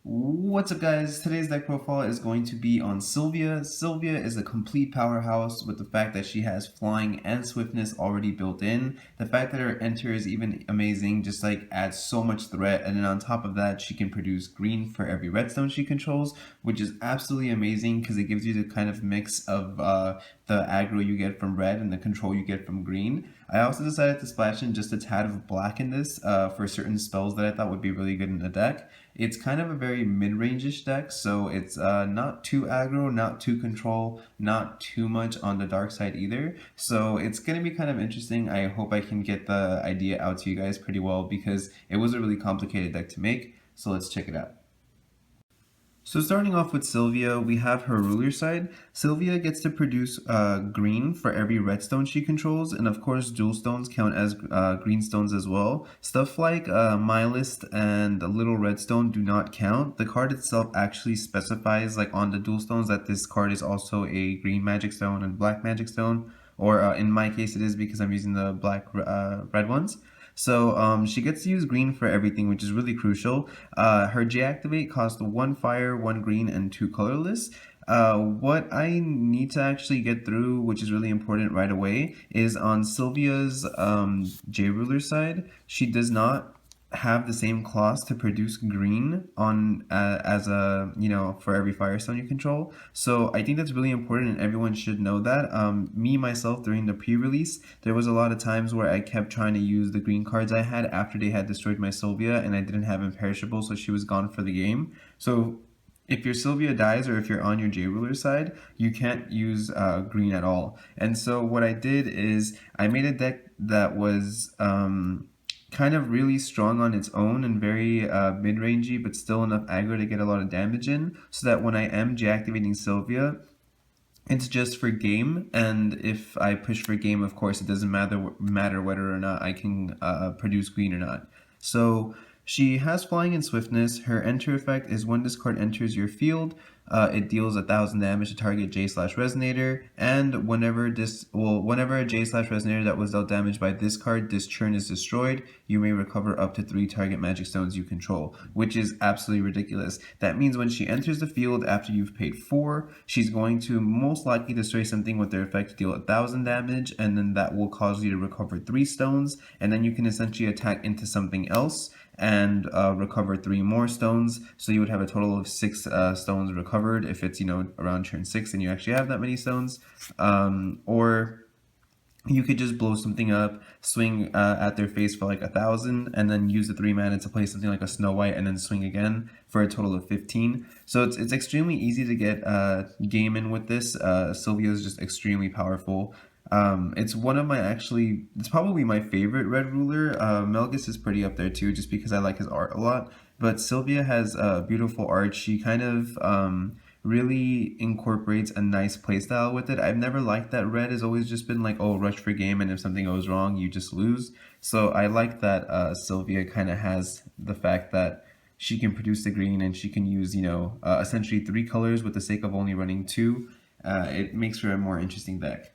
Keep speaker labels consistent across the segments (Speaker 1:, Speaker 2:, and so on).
Speaker 1: What's up, guys? Today's deck profile is going to be on Sylvia. Sylvia is a complete powerhouse with the fact that she has flying and swiftness already built in. The fact that her enter is even amazing, just like adds so much threat, and then on top of that she can produce green for every redstone she controls, which is absolutely amazing because it gives you the kind of mix of the aggro you get from red and the control you get from green. I also decided to splash in just a tad of black in this for certain spells that I thought would be really good in the deck. It's kind of a very mid-range-ish deck, so it's not too aggro, not too control, not too much on the dark side either. So it's going to be kind of interesting. I hope I can get the idea out to you guys pretty well because it was a really complicated deck to make. So let's check it out. So starting off with Sylvia, we have her ruler side. Sylvia gets to produce green for every redstone she controls, and of course dual stones count as green stones as well. Stuff like Mylist and a little redstone do not count. The card itself actually specifies, like on the dual stones, that this card is also a green magic stone and black magic stone, or in my case it is because I'm using the black red ones. So she gets to use green for everything, which is really crucial. Her J activate costs 1 fire, 1 green, and 2 colorless. What I need to actually get through, which is really important right away, is on Sylvia's J ruler side. She does not have the same clause to produce green on as a for every firestone you control. So I think that's really important and everyone should know that. Me myself, during the pre-release, there was a lot of times where I kept trying to use the green cards I had after they had destroyed my Sylvia, and I didn't have imperishable, so she was gone for the game. So if your Sylvia dies, or if you're on your J ruler side, you can't use green at all. And so what I did is I made a deck that was kind of really strong on its own and very mid-rangey, but still enough aggro to get a lot of damage in, so that when I am deactivating Sylvia, it's just for game, and if I push for game, of course, it doesn't matter whether or not I can produce green or not. So she has flying and swiftness. Her enter effect is when this card enters your field, it deals 1,000 damage to target J/Resonator, and whenever a J/Resonator that was dealt damage by this card, this churn is destroyed, you may recover up to 3 target magic stones you control, which is absolutely ridiculous. That means when she enters the field after you've paid 4, she's going to most likely destroy something with their effect to deal 1,000 damage, and then that will cause you to recover 3 stones, and then you can essentially attack into something else and recover 3 more stones, so you would have a total of 6 stones recovered if it's around turn 6 and you actually have that many stones. Or you could just blow something up, swing at their face for like 1,000, and then use the 3 mana to play something like a Snow White, and then swing again for a total of 15. So it's extremely easy to get game in with this. Sylvia is just extremely powerful. It's one of it's probably my favorite red ruler. Magus is pretty up there too, just because I like his art a lot. But Sylvia has beautiful art. She kind of really incorporates a nice playstyle with it. I've never liked that red has always just been like, oh, rush for game, and if something goes wrong, you just lose. So I like that Sylvia kind of has the fact that she can produce the green and she can use, essentially 3 colors with the sake of only running 2. It makes for a more interesting deck.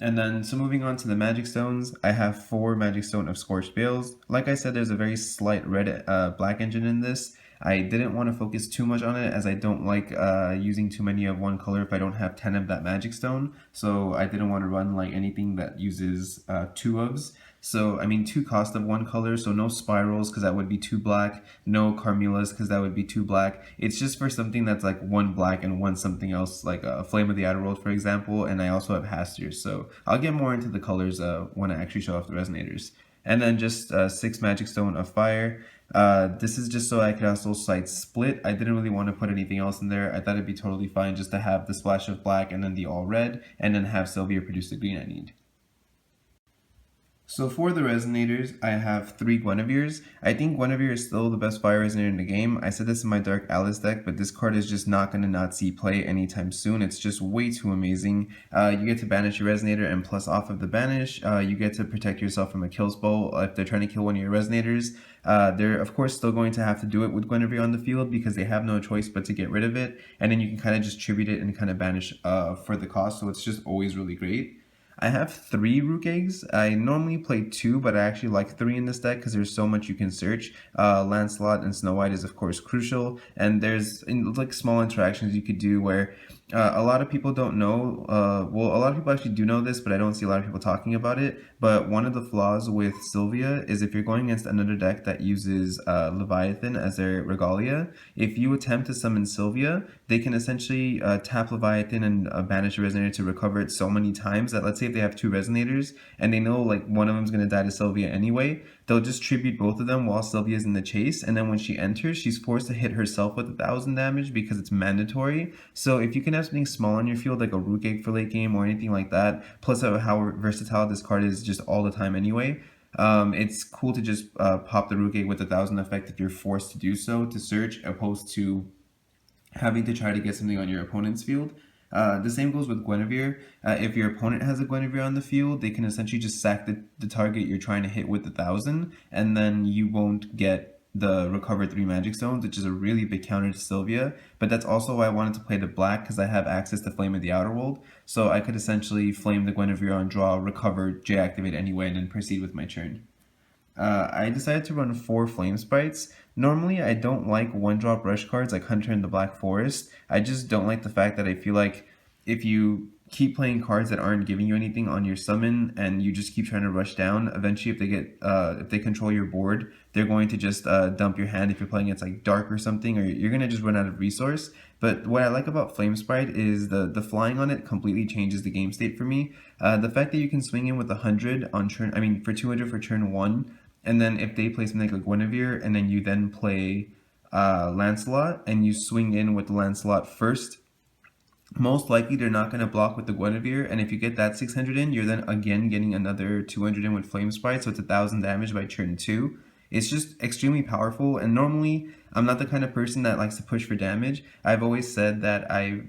Speaker 1: And then, so moving on to the magic stones, I have 4 magic stone of Scorched Bales. Like I said, there's a very slight red black engine in this. I didn't want to focus too much on it, as I don't like using too many of one color if I don't have 10 of that magic stone. So I didn't want to run like anything that uses 2 ofs. So, I mean, 2 cost of 1 color, so no spirals because that would be 2 black, no Carmelas because that would be 2 black. It's just for something that's like 1 black and 1 something else, like a Flame of the Outer World, for example, and I also have Hastur. So I'll get more into the colors when I actually show off the Resonators. And then just 6 Magic Stone of Fire. This is just so I could also cite Split. I didn't really want to put anything else in there. I thought it'd be totally fine just to have the splash of black and then the all red, and then have Sylvia produce the green I need. So for the Resonators, I have 3 Guineveres. I think Guinevere is still the best fire resonator in the game. I said this in my Dark Alice deck, but this card is just not going to not see play anytime soon. It's just way too amazing. You get to banish your Resonator, and plus off of the banish, you get to protect yourself from a kill spell if they're trying to kill one of your Resonators. They're of course still going to have to do it with Guinevere on the field because they have no choice but to get rid of it, and then you can kind of just tribute it and kind of banish for the cost, so it's just always really great. I have 3 Rukh Eggs. I normally play 2, but I actually like 3 in this deck because there's so much you can search. Lancelot and Snow White is of course crucial, and there's like small interactions you could do where a lot of people don't know. Well, a lot of people actually do know this, but I don't see a lot of people talking about it. But one of the flaws with Sylvia is if you're going against another deck that uses Laevateinn as their regalia, if you attempt to summon Sylvia, they can essentially tap Laevateinn and banish a Resonator to recover it so many times that, let's say if they have 2 Resonators and they know like one of them's going to die to Sylvia anyway, they'll just tribute both of them while Sylvia's in the chase, and then when she enters, she's forced to hit herself with 1,000 damage because it's mandatory. So if you can have something small on your field like a Rukh Egg for late game or anything like that, plus how versatile this card is just all the time anyway, it's cool to just pop the Rukh Egg with 1,000 effect if you're forced to do so to search, opposed to having to try to get something on your opponent's field. The same goes with Guinevere. If your opponent has a Guinevere on the field, they can essentially just sack the target you're trying to hit with 1,000, and then you won't get the recovered 3 magic stones, which is a really big counter to Sylvia. But that's also why I wanted to play the black, because I have access to Flame of the Outer World, so I could essentially flame the Guinevere on draw, recover, J-activate anyway, and then proceed with my turn. I decided to run 4 Flame Sprites. Normally, I don't like 1-drop rush cards like Hunter in the Black Forest. I just don't like the fact that I feel like if you keep playing cards that aren't giving you anything on your summon and you just keep trying to rush down, eventually if they control your board, they're going to just dump your hand if you're playing against like Dark or something, or you're going to just run out of resource. But what I like about Flame Sprite is the flying on it completely changes the game state for me. The fact that you can swing in with 100 on turn, for 200 for turn 1, and then if they play something like Guinevere, and then you then play Lancelot, and you swing in with the Lancelot first, most likely they're not going to block with the Guinevere, and if you get that 600 in, you're then again getting another 200 in with Flame Sprite, so it's 1,000 damage by turn 2. It's just extremely powerful, and normally I'm not the kind of person that likes to push for damage. I've always said that I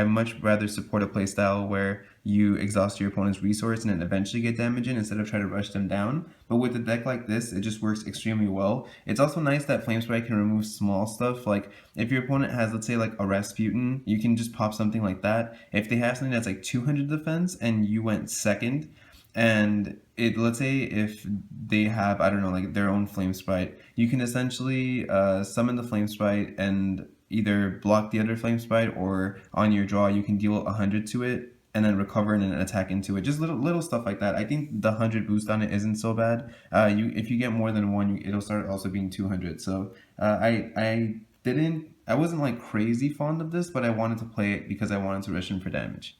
Speaker 1: much rather support a playstyle where you exhaust your opponent's resource and then eventually get damage in instead of try to rush them down. But with a deck like this, it just works extremely well. It's also nice that Flame Sprite can remove small stuff, like if your opponent has, let's say, like a Rasputin, you can just pop something like that. If they have something that's like 200 defense and you went second, and let's say if they have, I don't know, like their own Flame Sprite, you can essentially summon the Flame Sprite and either block the other Flame Sprite, or on your draw you can deal 100 to it and then recover and then attack into it. Just little stuff like that. I think the 100 boost on it isn't so bad. If you get more than 1, it'll start also being 200. So I wasn't like crazy fond of this, but I wanted to play it because I wanted to rush in for damage.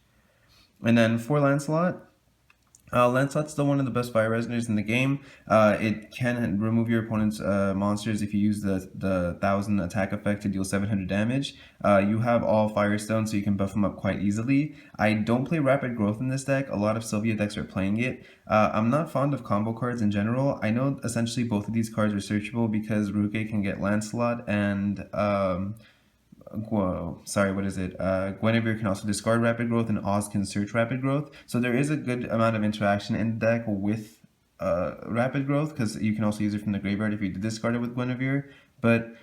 Speaker 1: And then for Lancelot, Lancelot's still one of the best fire resonators in the game. It can remove your opponent's monsters if you use the 1,000 attack effect to deal 700 damage. You have all Firestone, so you can buff them up quite easily. I don't play Rapid Growth in this deck. A lot of Sylvia decks are playing it. I'm not fond of combo cards in general. I know essentially both of these cards are searchable because Rukh Egg can get Lancelot, and Guinevere can also discard Rapid Growth, and Oz can search Rapid Growth. So there is a good amount of interaction in the deck with Rapid Growth, because you can also use it from the graveyard if you discard it with Guinevere. But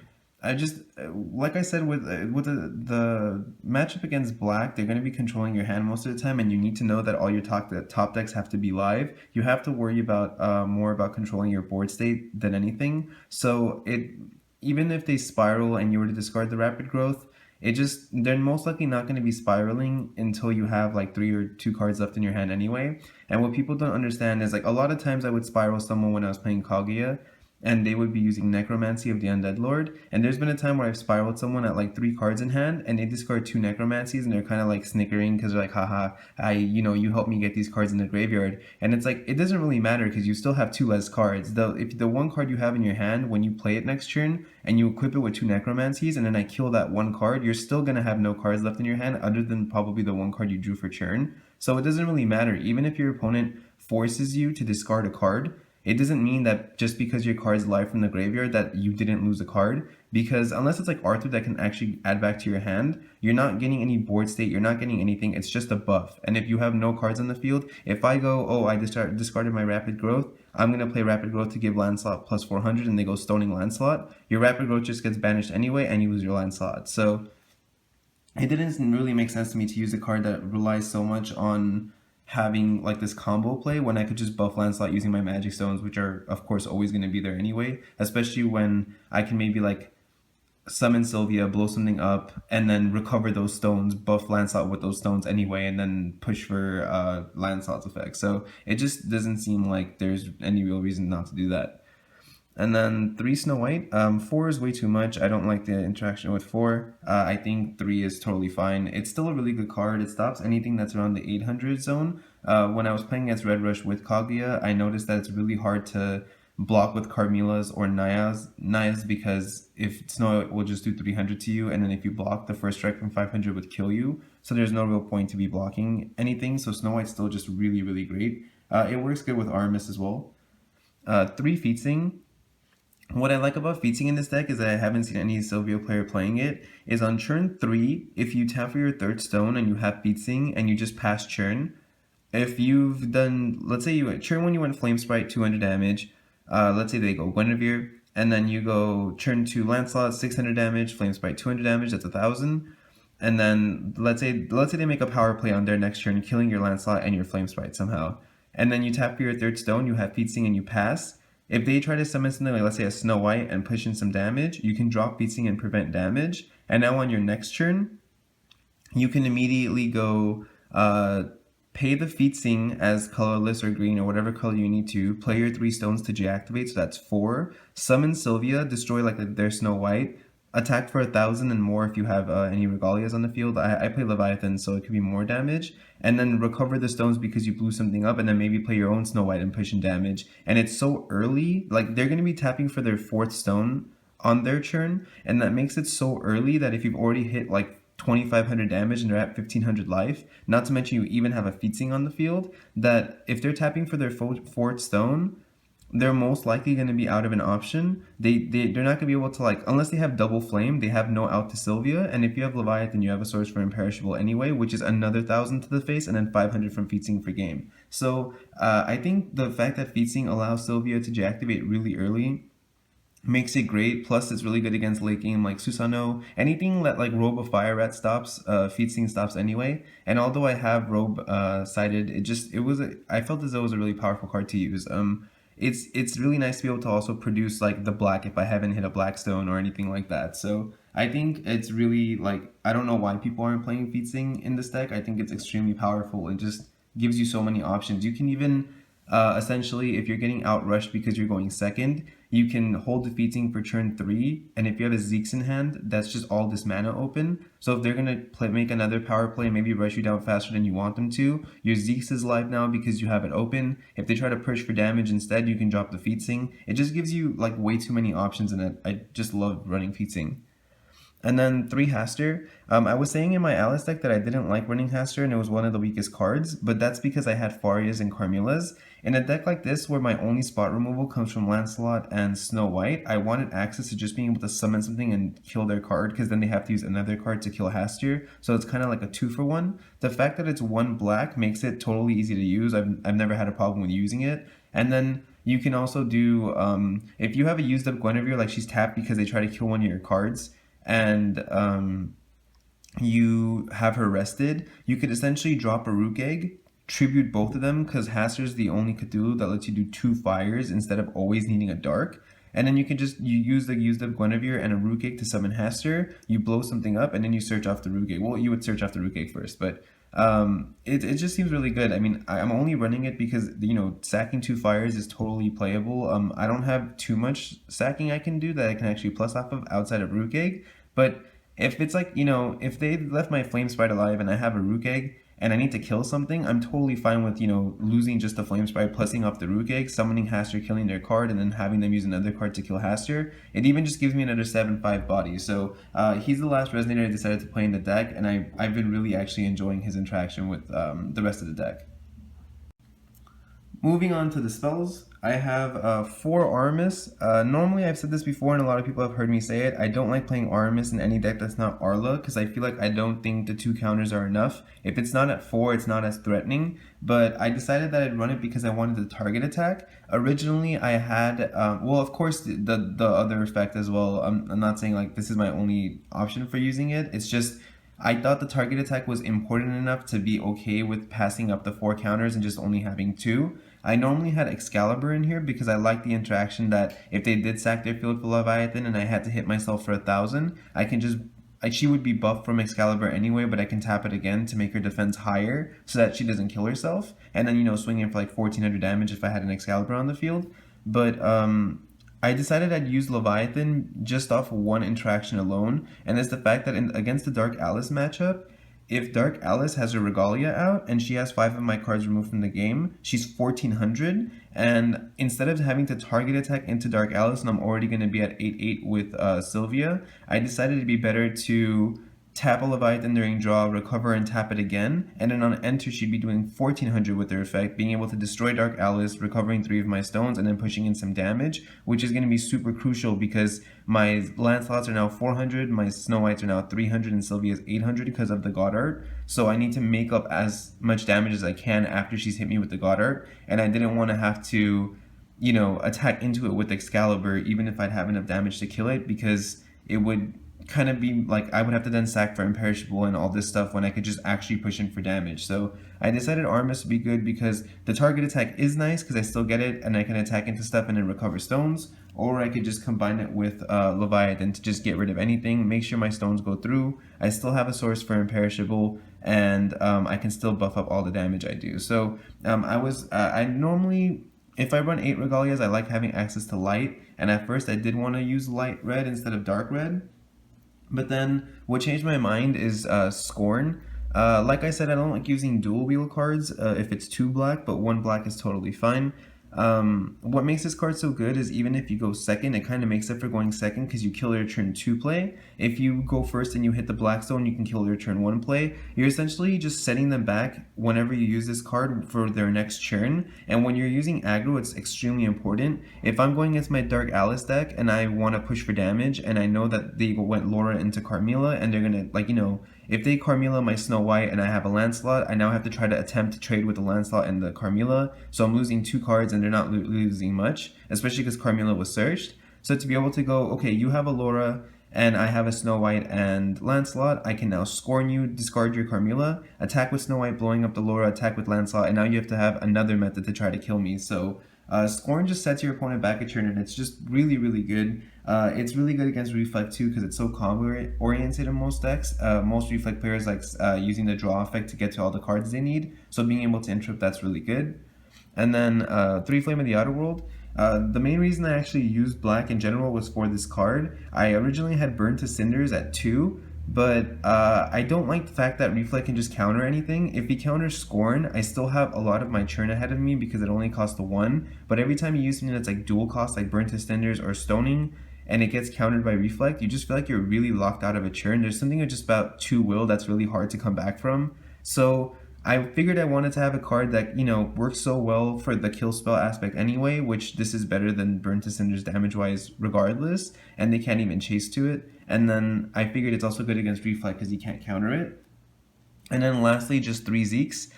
Speaker 1: I just, like I said, with the matchup against Black, they're going to be controlling your hand most of the time, and you need to know that all your top decks have to be live. You have to worry about more about controlling your board state than anything. So even if they spiral and you were to discard the Rapid Growth, they're most likely not going to be spiraling until you have like 3 or 2 cards left in your hand anyway. And what people don't understand is, like, a lot of times I would spiral someone when I was playing Kaguya, and they would be using Necromancy of the Undead Lord. And there's been a time where I've spiraled someone at like 3 cards in hand, and they discard 2 Necromancies, and they're kind of like snickering because they're like, haha, you helped me get these cards in the graveyard. And it's like, it doesn't really matter because you still have 2 less cards. If the 1 card you have in your hand, when you play it next turn, and you equip it with 2 Necromancies, and then I kill that 1 card, you're still going to have no cards left in your hand other than probably the 1 card you drew for turn. So it doesn't really matter. Even if your opponent forces you to discard a card, it doesn't mean that just because your card's live from the graveyard that you didn't lose a card, because unless it's like Arthur that can actually add back to your hand, you're not getting any board state, you're not getting anything, it's just a buff. And if you have no cards on the field, if I go, oh, I discarded my Rapid Growth, I'm going to play Rapid Growth to give Lancelot plus 400, and they go Stoning Lancelot, your Rapid Growth just gets banished anyway, and you lose your Lancelot. So it didn't really make sense to me to use a card that relies so much on having like this combo play when I could just buff Lancelot using my magic stones, which are of course always going to be there anyway, especially when I can maybe like summon Sylvia, blow something up, and then recover those stones, buff Lancelot with those stones anyway, and then push for Lancelot's effect. So it just doesn't seem like there's any real reason not to do that. And then 3 Snow White. 4 is way too much. I don't like the interaction with 4. I think 3 is totally fine. It's still a really good card. It stops anything that's around the 800 zone. When I was playing against Red Rush with Koglia, I noticed that it's really hard to block with Carmilas or Nayas because if Snow White will just do 300 to you, and then if you block, the first strike from 500 would kill you. So there's no real point to be blocking anything. So Snow White's still just really, really great. It works good with Artemis as well. 3 Fiethsing. What I like about Fiethsing in this deck is that I haven't seen any Sylvia player playing it, is on turn 3, if you tap for your 3rd stone and you have Fiethsing and you just pass churn, if you've done, let's say you turn 1 you went Flame Sprite 200 damage, let's say they go Guinevere, and then you go turn 2 Lancelot 600 damage, Flame Sprite 200 damage, that's 1000, and then let's say they make a power play on their next turn, killing your Lancelot and your Flame Sprite somehow, and then you tap for your 3rd stone, you have Fiethsing and you pass. If they try to summon something like, let's say, a Snow White and push in some damage, you can drop Fiethsing and prevent damage. And now on your next turn, you can immediately go pay the Fiethsing as colorless or green or whatever color you need to, play your 3 stones to deactivate, so that's 4. Summon Sylvia, destroy like their Snow White, attack for 1000 and more if you have any regalias on the field. I play Laevateinn, so it could be more damage. And then recover the stones because you blew something up, and then maybe play your own Snow White and push in damage. And it's so early, like they're going to be tapping for their 4th stone on their turn, and that makes it so early that if you've already hit like 2500 damage and they're at 1500 life, not to mention you even have a Fiethsing on the field, that if they're tapping for their 4th stone, they're most likely going to be out of an option. They're not going to be able to, like, unless they have double flame, they have no out to Sylvia, and if you have Laevateinn, you have a source for imperishable anyway, which is another 1000 to the face, and then 500 from Fiethsing for game. So I think the fact that Fiethsing allows Sylvia to deactivate really early makes it great. Plus it's really good against late game like Susanoo. Anything that like Robe of Fire Rat stops, Fiethsing stops anyway. And although I have Robe sided, I felt as though it was a really powerful card to use. It's really nice to be able to also produce like the black if I haven't hit a Blackstone or anything like that. So I think it's really like, I don't know why people aren't playing Fiethsing in this deck. I think it's extremely powerful. It just gives you so many options. You can even essentially, if you're getting outrushed because you're going second, you can hold the Fiethsing for turn 3, and if you have a Xeex in hand, that's just all this mana open. So if they're going to make another power play, maybe rush you down faster than you want them to, your Xeex is live now because you have it open. If they try to push for damage instead, you can drop the Fiethsing. It just gives you like way too many options, and I just love running Fiethsing. And then 3 Hastur. I was saying in my Alice deck that I didn't like running Hastur and it was one of the weakest cards, but that's because I had Farias and Carmilas. In a deck like this where my only spot removal comes from Lancelot and Snow White, I wanted access to just being able to summon something and kill their card, because then they have to use another card to kill Hastur, so it's kind of like a 2-for-1. The fact that it's 1 black makes it totally easy to use. I've never had a problem with using it. And then you can also do, if you have a used up Guinevere, like she's tapped because they try to kill one of your cards, and you have her rested, you could essentially drop a Rukh Egg, tribute both of them, because Hastur's the only Cthulhu that lets you do 2 fires instead of always needing a dark. And then you can just use the used up Guinevere and a Rukh Egg to summon Hastur, you blow something up, and then you search off the Rukh Egg. Well, you would search off the Rukh Egg first, but it just seems really good. I mean, I'm only running it because, you know, sacking 2 fires is totally playable. I don't have too much sacking I can do that I can actually plus off of outside of Rukh Egg, but if it's like, you know, if they left my Flame Sprite alive and I have a Rukh Egg and I need to kill something, I'm totally fine with, you know, losing just the Flame Sprite, plussing off the Rukh Egg, summoning Hastur, killing their card, and then having them use another card to kill Hastur. It even just gives me another 7/5 body. So he's the last Resonator I decided to play in the deck, and I've been really actually enjoying his interaction with the rest of the deck. Moving on to the spells, I have 4 Artemis. Normally, I've said this before and a lot of people have heard me say it, I don't like playing Artemis in any deck that's not Arla, because I feel like I don't think the 2 counters are enough. If it's not at 4, it's not as threatening, but I decided that I'd run it because I wanted the target attack. Originally, I had, well, of course, the other effect as well. I'm not saying like this is my only option for using it, it's just I thought the target attack was important enough to be okay with passing up the 4 counters and just only having 2. I normally had Excalibur in here because I like the interaction that if they did sack their field for Leviathan and I had to hit myself for 1,000, I can just she would be buffed from Excalibur anyway, but I can tap it again to make her defense higher so that she doesn't kill herself, and then, you know, swing in for like 1,400 damage if I had an Excalibur on the field. But I decided I'd use Leviathan just off one interaction alone, and it's the fact that against the Dark Alice matchup, if Dark Alice has her regalia out and she has 5 of my cards removed from the game, she's 1,400, and instead of having to target attack into Dark Alice and I'm already going to be at 8-8 with Sylvia, I decided it'd be better to tap a Leviathan during draw, recover and tap it again, and then on enter she'd be doing 1,400 with her effect, being able to destroy Dark Alice, recovering 3 of my stones, and then pushing in some damage, which is going to be super crucial because my Lancelots are now 400, my Snow Whites are now 300, and Sylvia's 800 because of the God Art, so I need to make up as much damage as I can after she's hit me with the God Art, and I didn't want to have to, you know, attack into it with Excalibur even if I'd have enough damage to kill it, because it would kind of be like I would have to then sack for imperishable and all this stuff when I could just actually push in for damage. So I decided Artemis would be good because the target attack is nice because I still get it and I can attack into stuff and then recover stones, or I could just combine it with Leviathan to just get rid of anything, make sure my stones go through, I still have a source for imperishable, and I can still buff up all the damage I do. So I normally, if I run 8 regalias, I like having access to light, and at first I did want to use light red instead of dark red. But then what changed my mind is Scorn. Like I said, I don't like using dual wheel cards if it's 2 black, but 1 black is totally fine. What makes this card so good is even if you go second, it kind of makes up for going second because you kill your turn 2 play. If you go first and you hit the Blackstone, you can kill your turn 1 play. You're essentially just setting them back whenever you use this card for their next turn. And when you're using aggro, it's extremely important. If I'm going against my Dark Alice deck and I want to push for damage and I know that they went Laura into Carmilla and they're going to, like, you know, if they Carmilla my Snow White and I have a Lancelot, I now have to try to attempt to trade with the Lancelot and the Carmilla. So I'm losing 2 cards and they're not losing much, especially because Carmilla was searched. So to be able to go, okay, you have a Laura and I have a Snow White and Lancelot, I can now Scorn you, discard your Carmilla, attack with Snow White, blowing up the Laura, attack with Lancelot, and now you have to have another method to try to kill me. So Scorn just sets your opponent back a turn, and it's just really, really good. It's really good against Reflect too because it's so combo oriented in most decks. Most Reflect players like using the draw effect to get to all the cards they need, so being able to interrupt, that's really good. And then 3 Flame of the Outer World. The main reason I actually used black in general was for this card. I originally had Burn to Cinders at 2, but I don't like the fact that Reflect can just counter anything. If he counters Scorn, I still have a lot of my churn ahead of me because it only costs a 1, but every time you use something that's like dual cost, like Burn to Cinders or Stoning, and it gets countered by Reflect, you just feel like you're really locked out of a churn. There's something just about 2 will that's really hard to come back from. So I figured I wanted to have a card that, you know, works so well for the kill spell aspect anyway, which this is better than Burn to Cinders damage-wise regardless, and they can't even chase to it. And then I figured it's also good against Reflect because you can't counter it. And then lastly, just 3 Xeex.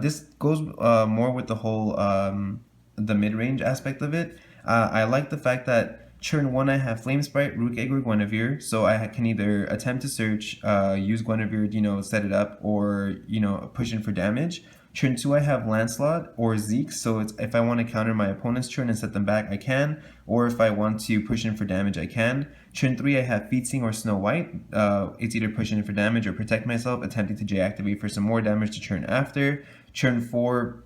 Speaker 1: This goes more with the whole, the mid-range aspect of it. I like the fact that turn 1 I have Flame Sprite, Rukh Egg, or Guinevere, so I can either attempt to search, use Guinevere, you know, set it up, or, you know, push in for damage. Turn 2 I have Lancelot or Xeex, so it's, if I want to counter my opponent's turn and set them back, I can, or if I want to push in for damage, I can. Turn 3 I have Fiethsing or Snow White. It's either push in for damage or protect myself, attempting to J-activate for some more damage to turn after. Turn 4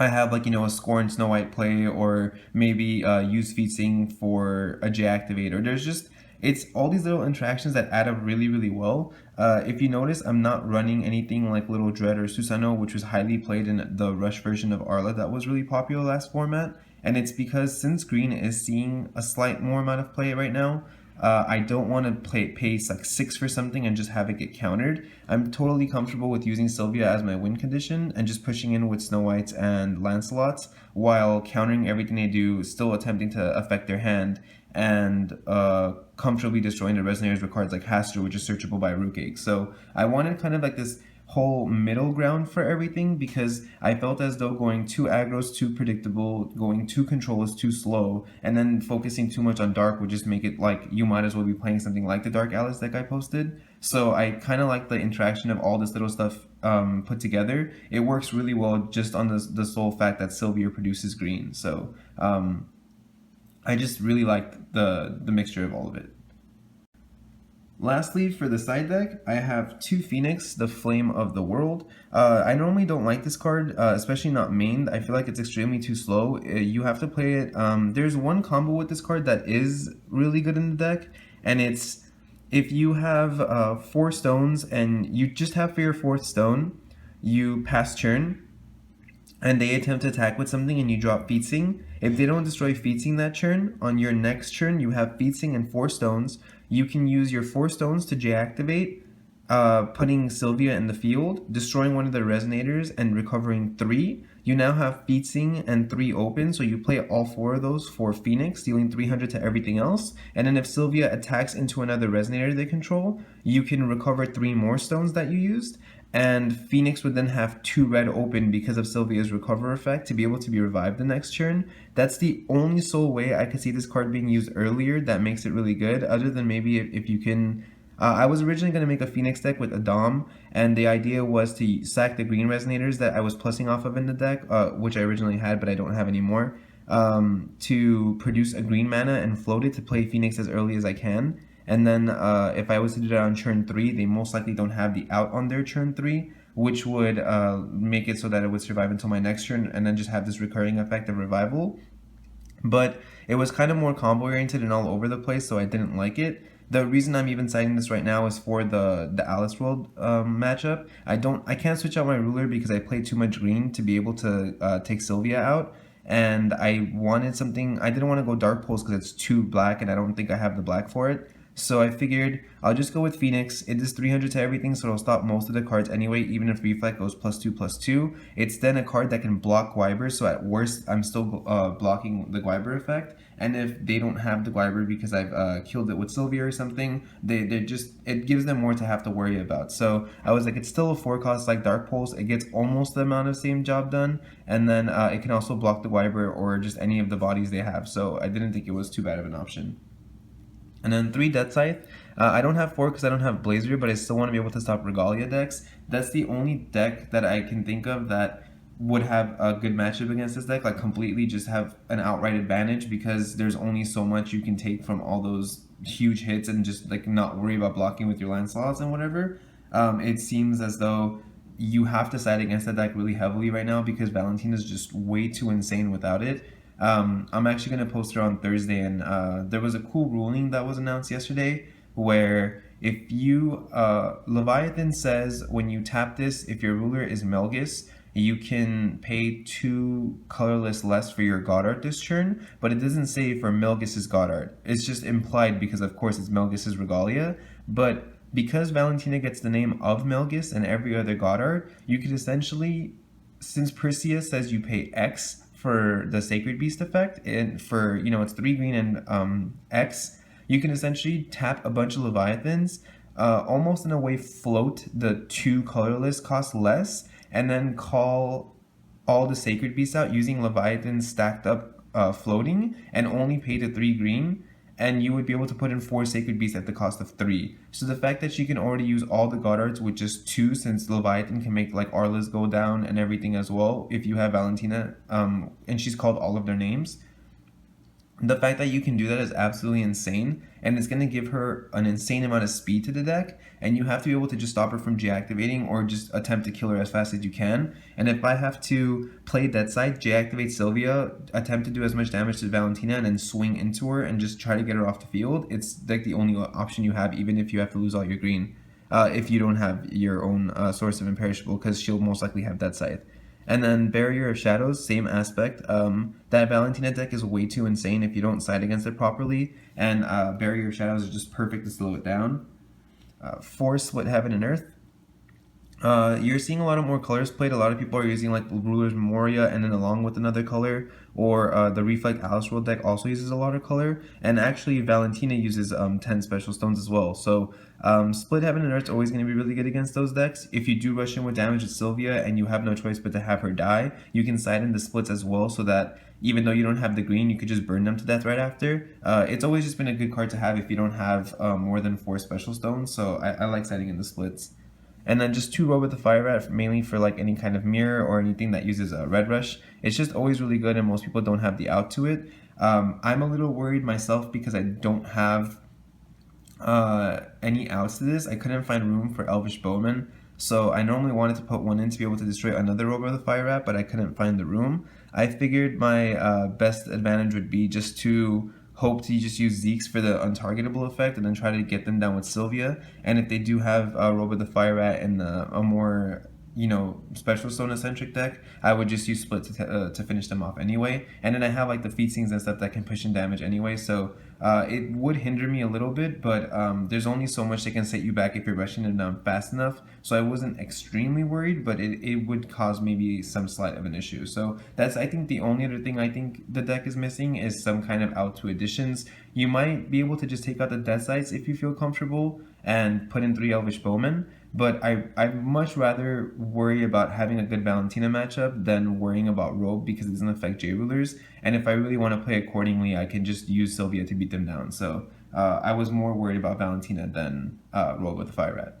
Speaker 1: I have, like, you know, a Scorn Snow White play, or maybe use Fiethsing for a J-activate, or there's just, it's all these little interactions that add up really, really well. If you notice, I'm not running anything like Little Dread or Susano, which was highly played in the Rush version of Arla that was really popular last format, and it's because since green is seeing a slight more amount of play right now, I don't want to pay like 6 for something and just have it get countered. I'm totally comfortable with using Sylvia as my win condition and just pushing in with Snow Whites and Lancelots while countering everything they do, still attempting to affect their hand, and comfortably destroying the Resonators with cards like Hastur, which is searchable by Rukh Egg. So I wanted kind of like this whole middle ground for everything, because I felt as though going too aggro is too predictable, going too control is too slow, and then focusing too much on dark would just make it like you might as well be playing something like the Dark Alice deck I posted. So I kind of like the interaction of all this little stuff put together. It works really well just on the sole fact that Sylvia produces green. So I just really like the mixture of all of it. Lastly, for the side deck, I have 2 Phoenix, the Flame of the World. I normally don't like this card, especially not mained. I feel like it's extremely too slow. You have to play it. There's one combo with this card that is really good in the deck, and it's if you have 4 stones and you just have for your 4th stone, you pass turn, and they attempt to attack with something and you drop Fiethsing. If they don't destroy Fiethsing that turn, on your next turn you have Fiethsing and 4 stones. You can use your 4 stones to J-activate, putting Sylvia in the field, destroying one of the Resonators and recovering 3. You now have Fiethsing and 3 open, so you play all 4 of those for Phoenix, dealing 300 to everything else. And then if Sylvia attacks into another Resonator they control, you can recover 3 more stones that you used. And Phoenix would then have 2 red open because of Sylvia's recover effect to be able to be revived the next turn. That's the only sole way I could see this card being used earlier that makes it really good, other than maybe if you can... I was originally going to make a Phoenix deck with a Dom, and the idea was to sack the green Resonators that I was plussing off of in the deck, which I originally had but I don't have anymore, to produce a green mana and float it to play Phoenix as early as I can. And then if I was to do that on turn 3, they most likely don't have the out on their turn 3, which would make it so that it would survive until my next turn and then just have this recurring effect of revival. But it was kind of more combo oriented and all over the place, so I didn't like it. The reason I'm even citing this right now is for the Alice World matchup. I can't switch out my ruler because I played too much green to be able to take Sylvia out. And I wanted something, I didn't want to go Dark Pulse because it's too black and I don't think I have the black for it. So I figured I'll just go with Phoenix. It is 300 to everything, so it'll stop most of the cards anyway, even if Reflect goes +2/+2. It's then a card that can block Guiber, so at worst, I'm still blocking the Guiber effect. And if they don't have the Guiber because I've killed it with Sylvia or something, it gives them more to have to worry about. So I was like, it's still a 4 cost like Dark Pulse. It gets almost the amount of same job done. And then it can also block the Guiber or just any of the bodies they have. So I didn't think it was too bad of an option. And then 3 Deathscythe. I don't have 4 because I don't have Blazer, but I still want to be able to stop Regalia decks. That's the only deck that I can think of that would have a good matchup against this deck, like completely just have an outright advantage, because there's only so much you can take from all those huge hits and just like not worry about blocking with your Lancelots and whatever. It seems as though you have to side against that deck really heavily right now because Valentina is just way too insane without it. I'm actually going to post her on Thursday, and there was a cool ruling that was announced yesterday where if you, Laevateinn says when you tap this, if your ruler is Magus, you can pay 2 colorless less for your God Art this turn, but it doesn't say for Magus' God Art. It's just implied because of course it's Magus' Regalia, but because Valentina gets the name of Magus and every other God Art, you could essentially, since Perseus says you pay X for the Sacred Beast effect, and for, you know, it's 3 green and X, you can essentially tap a bunch of Leviathans, almost in a way float the 2 colorless cost less, and then call all the Sacred Beasts out using Leviathan stacked up floating, and only pay the 3 green, and you would be able to put in 4 Sacred Beasts at the cost of 3. So the fact that she can already use all the God Arts with just 2, since Leviathan can make like Arla's go down and everything as well if you have Valentina, and she's called all of their names. The fact that you can do that is absolutely insane, and it's going to give her an insane amount of speed to the deck, and you have to be able to just stop her from deactivating or just attempt to kill her as fast as you can. And if I have to play Deathscythe, deactivate Sylvia, attempt to do as much damage to Valentina, and then swing into her and just try to get her off the field, it's like the only option you have, even if you have to lose all your green, if you don't have your own source of imperishable, because she'll most likely have Deathscythe. And then Barrier of Shadows, same aspect. That Valentina deck is way too insane if you don't side against it properly, and Barrier of Shadows is just perfect to slow it down. 4 Split Heaven and Earth. You're seeing a lot of more colors played. A lot of people are using like Ruler's Memoria and then along with another color, or the Reflect Alice World deck also uses a lot of color. And actually, Valentina uses 10 special stones as well. So Split Heaven and Earth's always going to be really good against those decks. If you do rush in with damage with Sylvia and you have no choice but to have her die, you can side in the splits as well, so that even though you don't have the green, you could just burn them to death right after. It's always just been a good card to have if you don't have more than 4 special stones. So I like siding in the splits. And then just 2 Robe with the Fire Rat, mainly for like any kind of mirror or anything that uses a Red Rush. It's just always really good, and most people don't have the out to it. I'm a little worried myself because I don't have any outs to this. I couldn't find room for Elvish Bowman, so I normally wanted to put one in to be able to destroy another Robe with the Fire Rat, but I couldn't find the room. I figured my best advantage would be just to hope to just use Xeex for the untargetable effect and then try to get them down with Sylvia. And if they do have Robe with the Fire Rat and a more special stone eccentric deck, I would just use Split to finish them off anyway. And then I have like the Fiethsings and stuff that can push in damage anyway, so it would hinder me a little bit, but there's only so much they can set you back if you're rushing them down fast enough. So I wasn't extremely worried, but it would cause maybe some slight of an issue. So that's, I think, the only other thing I think the deck is missing is some kind of out to additions. You might be able to just take out the Deathscythe if you feel comfortable and put in 3 Elvish Bowmen, but I'd much rather worry about having a good Valentina matchup than worrying about Robe because it doesn't affect J-Rulers. And if I really want to play accordingly, I can just use Sylvia to beat them down. So I was more worried about Valentina than Robe with the Fire Rat.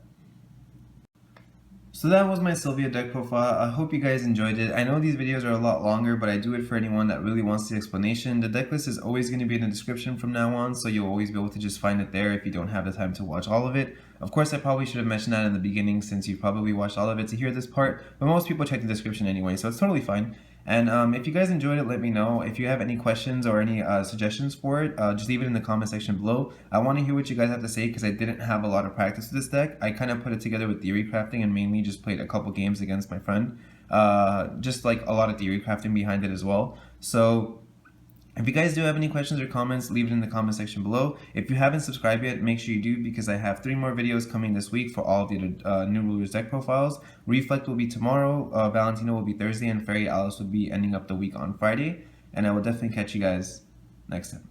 Speaker 1: So that was my Sylvia deck profile. I hope you guys enjoyed it. I know these videos are a lot longer, but I do it for anyone that really wants the explanation. The deck list is always going to be in the description from now on, so you'll always be able to just find it there if you don't have the time to watch all of it. Of course, I probably should have mentioned that in the beginning since you probably watched all of it to hear this part, but most people check the description anyway, so it's totally fine. And if you guys enjoyed it, let me know. If you have any questions or any suggestions for it, just leave it in the comment section below. I want to hear what you guys have to say because I didn't have a lot of practice with this deck. I kind of put it together with theory crafting and mainly just played a couple games against my friend. Just like a lot of theory crafting behind it as well. So if you guys do have any questions or comments, leave it in the comment section below. If you haven't subscribed yet, make sure you do because I have 3 more videos coming this week for all of the new Rulers deck profiles. Reflect will be tomorrow, Valentina will be Thursday, and Fairy Alice will be ending up the week on Friday. And I will definitely catch you guys next time.